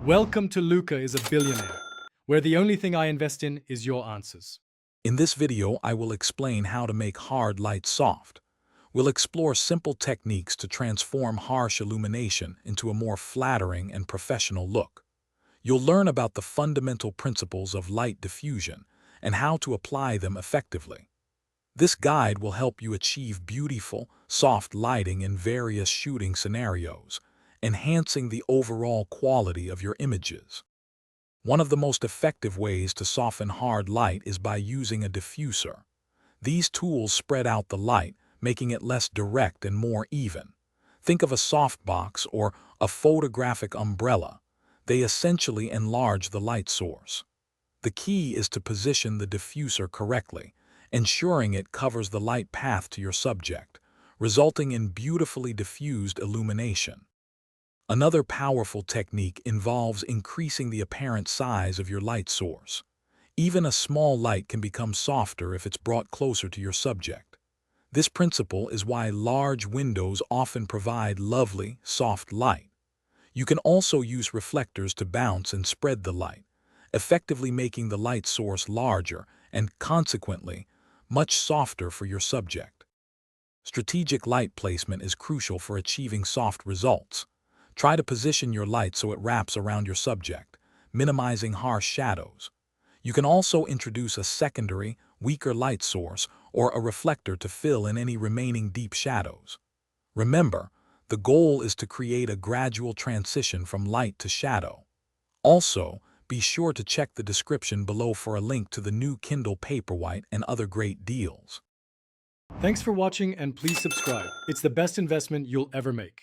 Welcome to Luca is a Billionaire, where the only thing I invest in is your answers. In this video, I will explain how to make hard light soft. We'll explore simple techniques to transform harsh illumination into a more flattering and professional look. You'll learn about the fundamental principles of light diffusion and how to apply them effectively. This guide will help you achieve beautiful, soft lighting in various shooting scenarios, enhancing the overall quality of your images. One of the most effective ways to soften hard light is by using a diffuser. These tools spread out the light, making it less direct and more even. Think of a softbox or a photographic umbrella. They essentially enlarge the light source. The key is to position the diffuser correctly, ensuring it covers the light path to your subject, resulting in beautifully diffused illumination. Another powerful technique involves increasing the apparent size of your light source. Even a small light can become softer if it's brought closer to your subject. This principle is why large windows often provide lovely, soft light. You can also use reflectors to bounce and spread the light, effectively making the light source larger and, consequently, much softer for your subject. Strategic light placement is crucial for achieving soft results. Try to position your light so it wraps around your subject, minimizing harsh shadows. You can also introduce a secondary, weaker light source or a reflector to fill in any remaining deep shadows. Remember, the goal is to create a gradual transition from light to shadow. Also, be sure to check the description below for a link to the new Kindle Paperwhite and other great deals. Thanks for watching and please subscribe. It's the best investment you'll ever make.